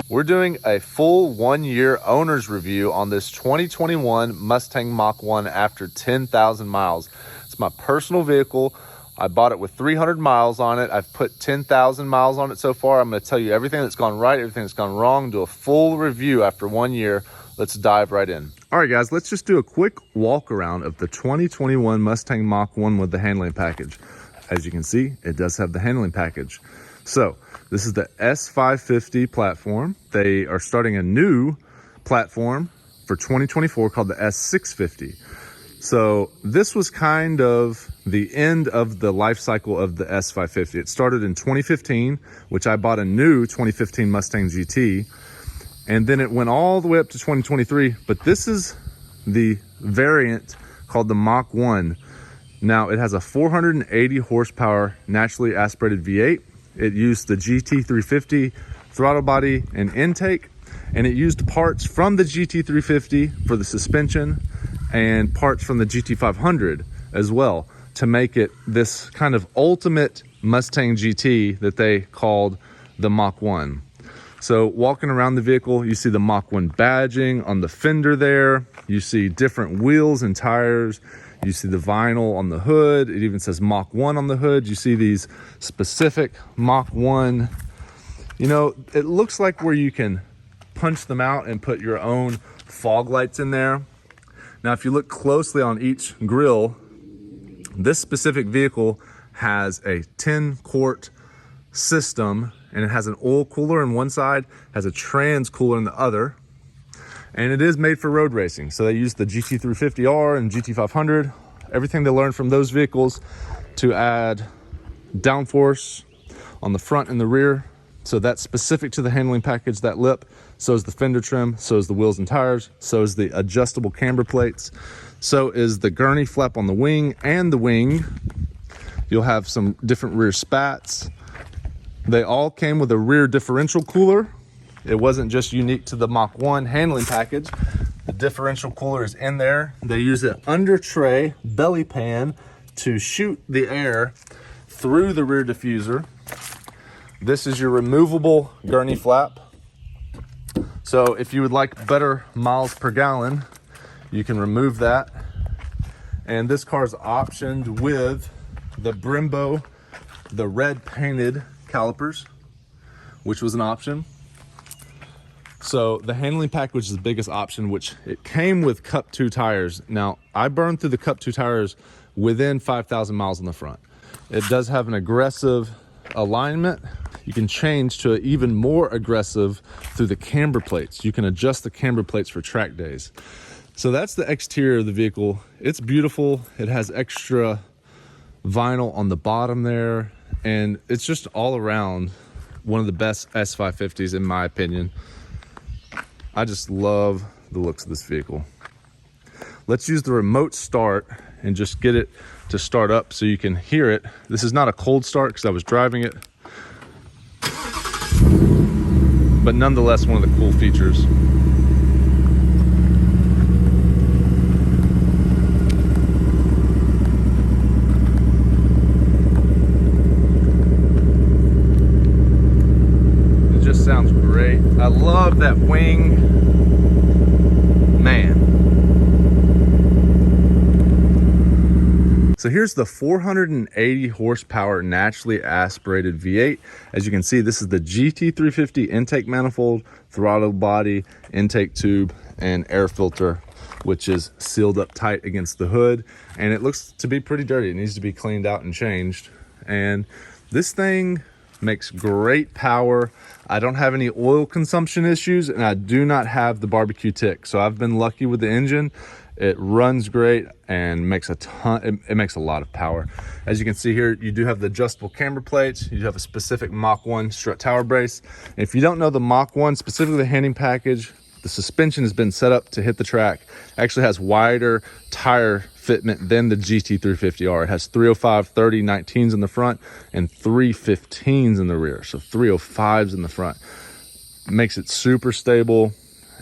We're doing a full 1-year owner's review on this 2021 Mustang Mach 1 after 10,000 miles. It's my personal vehicle. I bought it with 300 miles on it. I've put 10,000 miles on it so far. I'm going to tell you everything that's gone right, everything that's gone wrong, do a full review after 1 year. Let's dive right in. All right, guys, let's just do a quick walk around of the 2021 Mustang Mach 1 with the handling package. As you can see, it does have the handling package. So this is the S550 platform. They are starting a new platform for 2024 called the S650. So this was kind of the end of the life cycle of the S550. It started in 2015, which I bought a new 2015 Mustang GT. And then it went all the way up to 2023. But this is the variant called the Mach 1. Now it has a 480 horsepower naturally aspirated V8. It used the GT350 throttle body and intake, and it used parts from the GT350 for the suspension and parts from the GT500 as well to make it this kind of ultimate Mustang GT that they called the Mach 1. So walking around the vehicle, you see the Mach 1 badging on the fender there. You see different wheels and tires. You see the vinyl on the hood. It even says Mach 1 on the hood. You see these specific Mach 1. You know, it looks like where you can punch them out and put your own fog lights in there. Now, if you look closely on each grille, this specific vehicle has a 10-quart system, and it has an oil cooler on one side, has a trans cooler in the other. And it is made for road racing. So they use the GT350R and GT500, everything they learned from those vehicles to add downforce on the front and the rear. So that's specific to the handling package, that lip. So is the fender trim, so is the wheels and tires, so is the adjustable camber plates, so is the gurney flap on the wing and the wing. You'll have some different rear spats. They all came with a rear differential cooler. It wasn't just unique to the Mach 1 handling package. The differential cooler is in there. They use an under tray belly pan to shoot the air through the rear diffuser. This is your removable gurney flap. So if you would like better miles per gallon, you can remove that. And this car is optioned with the Brembo, the red painted calipers, which was an option. So the handling package is the biggest option, which it came with Cup 2 tires. Now, I burned through the Cup 2 tires within 5,000 miles on the front. It does have an aggressive alignment. You can change to even more aggressive through the camber plates. You can adjust the camber plates for track days. So that's the exterior of the vehicle. It's beautiful. It has extra vinyl on the bottom there. And it's just all around one of the best S550s in my opinion. I just love the looks of this vehicle. Let's use the remote start and just get it to start up so you can hear it. This is not a cold start because I was driving it, but nonetheless one of the cool features. It just sounds great. I love that wing. Man. So here's the 480 horsepower naturally aspirated V8. As you can see, this is the GT350 intake manifold, throttle body, intake tube, and air filter, which is sealed up tight against the hood. And it looks to be pretty dirty. It needs to be cleaned out and changed. And this thing makes great power. I don't have any oil consumption issues, and I do not have the barbecue tick. So I've been lucky with the engine. It runs great and makes a ton, it makes a lot of power. As you can see here, you do have the adjustable camber plates. You have a specific Mach 1 strut tower brace. And if you don't know the Mach 1, specifically the handling package, the suspension has been set up to hit the track. It actually has wider tire fitment than the GT350R. It has 305 30 19s in the front and 315s in the rear. So 305s in the front. It makes it super stable.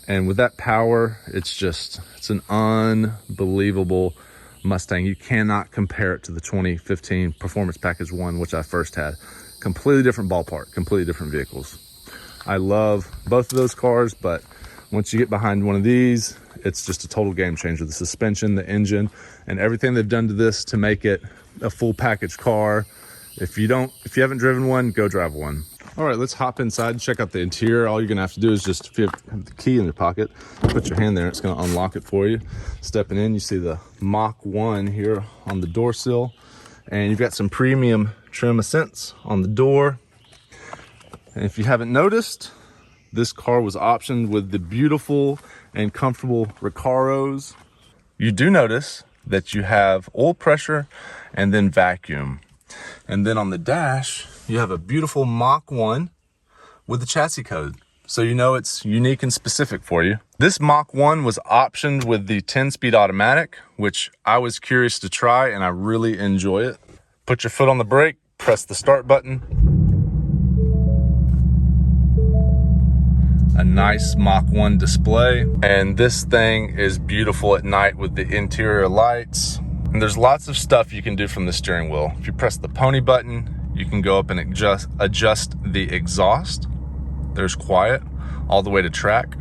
And with that power, it's an unbelievable Mustang. You cannot compare it to the 2015 Performance Package 1, which I first had. Completely different ballpark, completely different vehicles. I love both of those cars, but once you get behind one of these, it's just a total game changer. The suspension, the engine, and everything they've done to this to make it a full package car. If you haven't driven one, go drive one. All right, let's hop inside and check out the interior. All you're gonna have to do is just, if you have the key in your pocket, put your hand there, it's gonna unlock it for you. Stepping in, you see the Mach 1 here on the door sill, and you've got some premium trim ascents on the door. And if you haven't noticed, this car was optioned with the beautiful and comfortable Recaros. You do notice that you have oil pressure and then vacuum. And then on the dash, you have a beautiful Mach 1 with the chassis code. So you know it's unique and specific for you. This Mach 1 was optioned with the 10-speed automatic, which I was curious to try and I really enjoy it. Put your foot on the brake, press the start button. A nice Mach 1 display. And this thing is beautiful at night with the interior lights. And there's lots of stuff you can do from the steering wheel. If you press the pony button, you can go up and adjust the exhaust. There's quiet, all the way to track.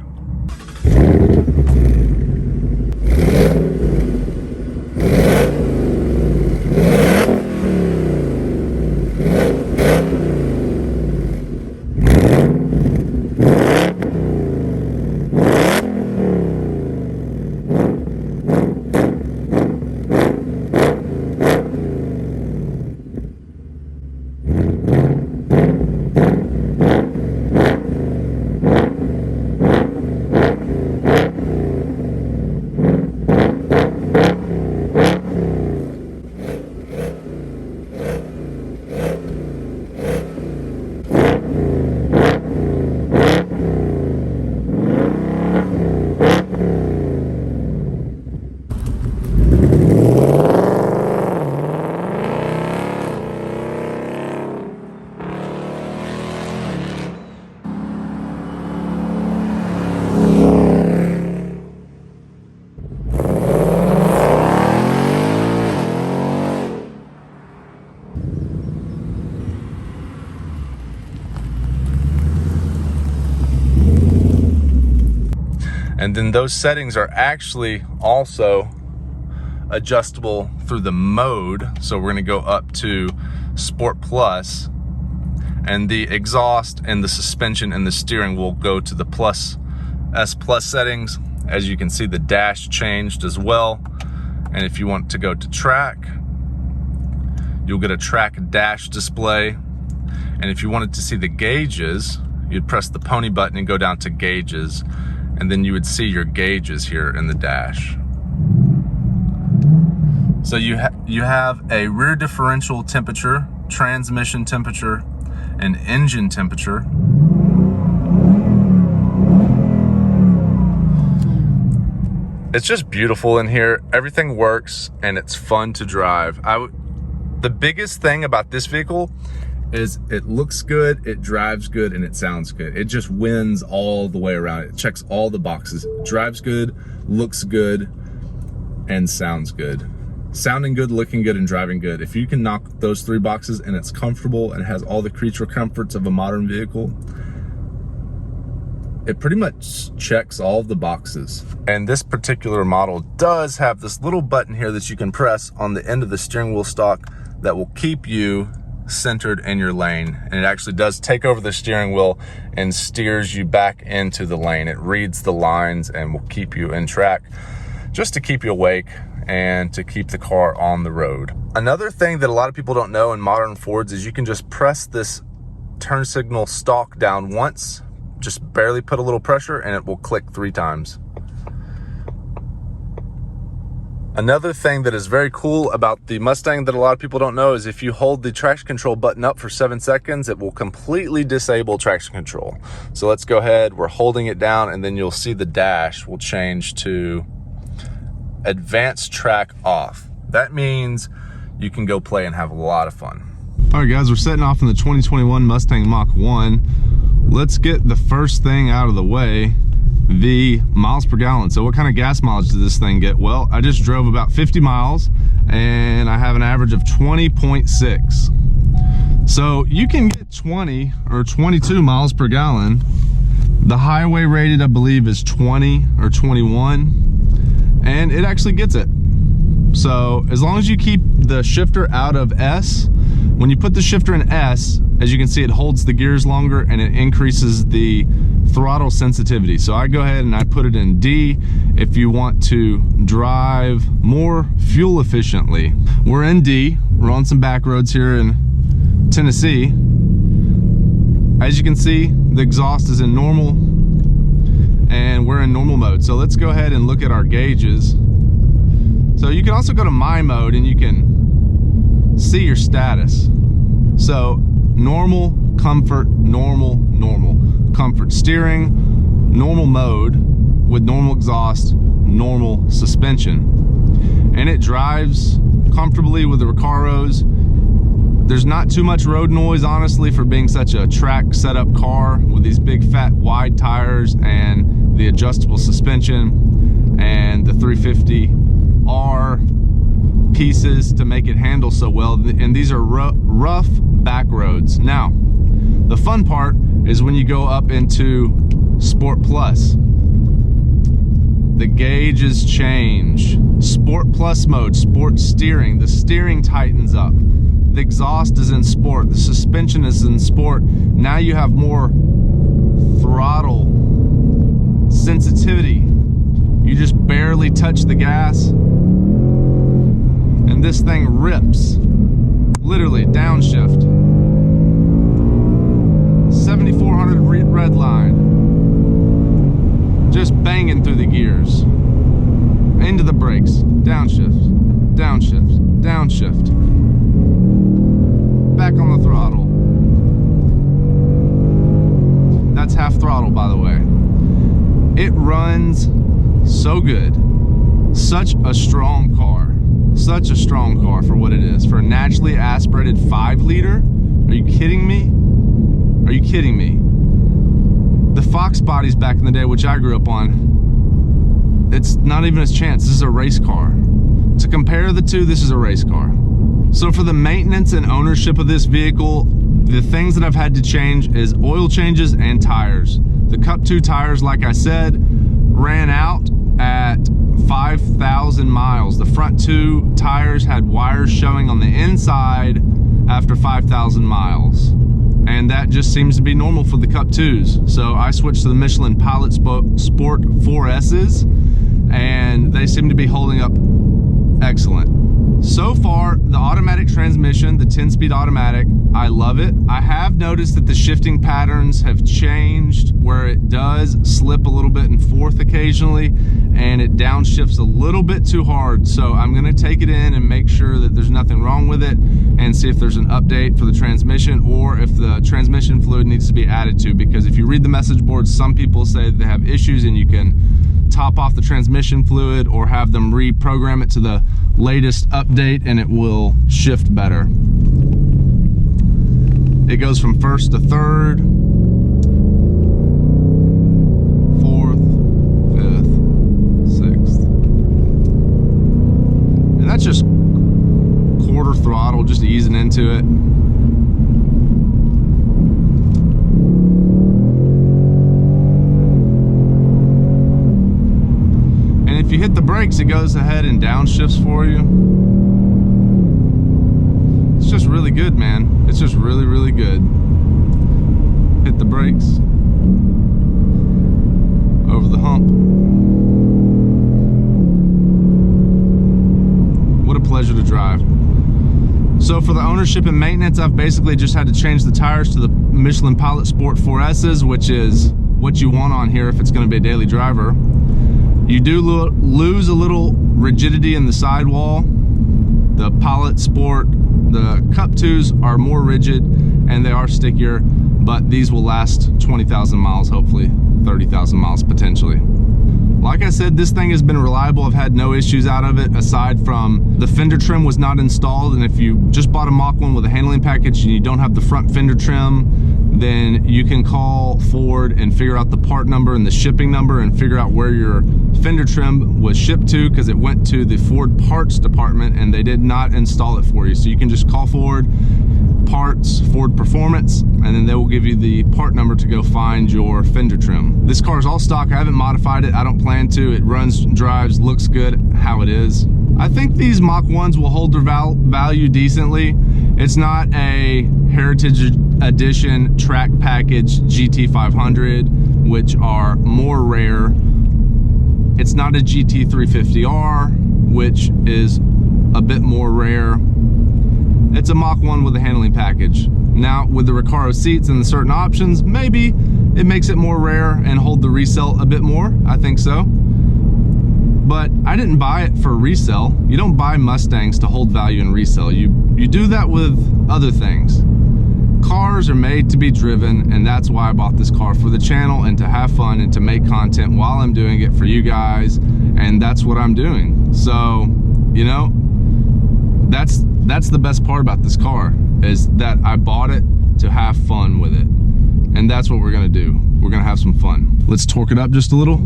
And then those settings are actually also adjustable through the mode. So we're gonna go up to Sport Plus, and the exhaust and the suspension and the steering will go to the S Plus settings. As you can see, the dash changed as well. And if you want to go to track, you'll get a track dash display. And if you wanted to see the gauges, you'd press the pony button and go down to gauges. And then you would see your gauges here in the dash. So you have a rear differential temperature, transmission temperature, and engine temperature. It's just beautiful in here. Everything works and it's fun to drive. The biggest thing about this vehicle is it looks good, it drives good, and it sounds good. It just wins all the way around. It checks all the boxes. It drives good, looks good, and sounds good. Sounding good, looking good, and driving good. If you can knock those three boxes and it's comfortable and has all the creature comforts of a modern vehicle, it pretty much checks all of the boxes. And this particular model does have this little button here that you can press on the end of the steering wheel stalk that will keep you centered in your lane. And it actually does take over the steering wheel and steers you back into the lane. It reads the lines and will keep you in track, just to keep you awake and to keep the car on the road. Another thing that a lot of people don't know in modern Fords is you can just press this turn signal stalk down once, just barely put a little pressure, and it will click 3 times. Another thing that is very cool about the Mustang that a lot of people don't know is if you hold the traction control button up for 7 seconds, it will completely disable traction control. So let's go ahead, we're holding it down, and then you'll see the dash will change to advanced track off. That means you can go play and have a lot of fun. All right guys, we're setting off in the 2021 Mustang Mach 1. Let's get the first thing out of the way, the miles per gallon. So what kind of gas mileage did this thing get? Well, I just drove about 50 miles and I have an average of 20.6. So you can get 20 or 22 miles per gallon The highway rated, I believe, is 20 or 21, and it actually gets it. So as long as you keep the shifter out of S, when you put the shifter in S, as you can see, it holds the gears longer and it increases the throttle sensitivity. So I go ahead and I put it in D if you want to drive more fuel efficiently. We're in D, we're on some back roads here in Tennessee. As you can see, the exhaust is in normal and we're in normal mode. So let's go ahead and look at our gauges. So you can also go to my mode and you can see your status. So normal, comfort, normal, normal. Comfort steering, normal mode with normal exhaust, normal suspension. And it drives comfortably with the Recaros. There's not too much road noise, honestly, for being such a track setup car with these big fat wide tires and the adjustable suspension and the 350R pieces to make it handle so well. And these are rough back roads. Now, the fun part is when you go up into Sport Plus. The gauges change. Sport Plus mode, sport steering. The steering tightens up. The exhaust is in sport. The suspension is in sport. Now you have more throttle sensitivity. You just barely touch the gas and this thing rips. Literally, downshift. 7400 red line. Just banging through the gears. Into the brakes. Downshift. Downshift. Downshift. Back on the throttle. That's half throttle, by the way. It runs so good. Such a strong car. Such a strong car for what it is. For a naturally aspirated 5-liter? Are you kidding me? Are you kidding me? The Fox bodies back in the day, which I grew up on, it's not even a chance. This is a race car. To compare the two, this is a race car. So for the maintenance and ownership of this vehicle, the things that I've had to change is oil changes and tires. The Cup 2 tires, like I said, ran out at 5,000 miles. The front 2 tires had wires showing on the inside after 5,000 miles. And that just seems to be normal for the Cup 2s. So I switched to the Michelin Pilot Sport 4S's, and they seem to be holding up excellent. So far, the automatic transmission, the 10-speed automatic, I love it. I have noticed that the shifting patterns have changed where it does slip a little bit in fourth occasionally and it downshifts a little bit too hard. So I'm gonna take it in and make sure that there's nothing wrong with it and see if there's an update for the transmission or if the transmission fluid needs to be added to, because if you read the message boards, some people say that they have issues and you can top off the transmission fluid or have them reprogram it to the latest update and it will shift better. It goes from first to third, fourth, fifth, sixth. And that's just quarter throttle, just easing into it. If you hit the brakes, it goes ahead and downshifts for you. It's just really good, man. It's just really, really good. Hit the brakes. Over the hump. What a pleasure to drive. So for the ownership and maintenance, I've basically just had to change the tires to the Michelin Pilot Sport 4S's, which is what you want on here if it's going to be a daily driver. You do lose a little rigidity in the sidewall. The Pilot Sport, the Cup 2s are more rigid and they are stickier, but these will last 20,000 miles, hopefully 30,000 miles potentially. Like I said, this thing has been reliable. I've had no issues out of it aside from the fender trim was not installed, and if you just bought a Mach 1 with a handling package and you don't have the front fender trim, then you can call Ford and figure out the part number and the shipping number and figure out where your fender trim was shipped to, because it went to the Ford parts department and they did not install it for you. So you can just call Ford, parts, Ford Performance, and then they will give you the part number to go find your fender trim. This car is all stock. I haven't modified it. I don't plan to. It runs, drives, looks good how it is. I think these Mach 1s will hold their value decently. It's not a Heritage Edition track package GT500, which are more rare. It's not a GT350R, which is a bit more rare. It's a Mach 1 with a handling package. Now, with the Recaro seats and the certain options, maybe it makes it more rare and hold the resale a bit more. I think so. But I didn't buy it for resale. You don't buy Mustangs to hold value in resale. You do that with other things. Cars are made to be driven, and that's why I bought this car, for the channel and to have fun and to make content while I'm doing it for you guys, and that's what I'm doing. So, you know, that's the best part about this car, is that I bought it to have fun with it, and that's what we're gonna do. We're gonna have some fun. Let's torque it up just a little.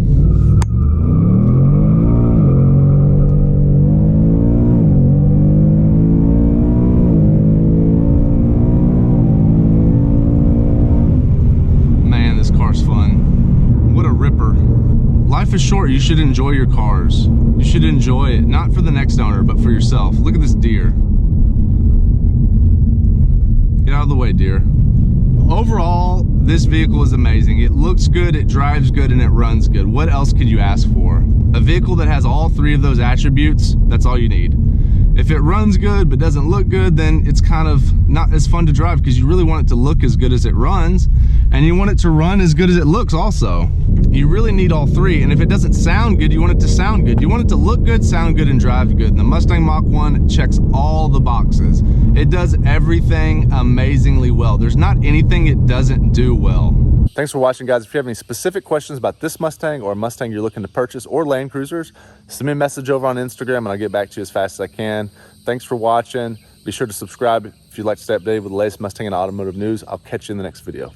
Life is short. You should enjoy your cars. You should enjoy it, not for the next owner, but for yourself. Look at this deer. Get out of the way, deer. Overall, this vehicle is amazing. It looks good, it drives good, and it runs good. What else could you ask for? A vehicle that has all three of those attributes, that's all you need. If it runs good but doesn't look good, then it's kind of not as fun to drive, because you really want it to look as good as it runs, and you want it to run as good as it looks also. You really need all three, and if it doesn't sound good, you want it to sound good. You want it to look good, sound good, and drive good. And the Mustang Mach 1 checks all the boxes. It does everything amazingly well. There's not anything it doesn't do well. Thanks for watching, guys. If you have any specific questions about this Mustang or a Mustang you're looking to purchase, or Land Cruisers, send me a message over on Instagram and I'll get back to you as fast as I can. Thanks for watching. Be sure to subscribe if you'd like to stay updated with the latest Mustang and automotive news. I'll catch you in the next video.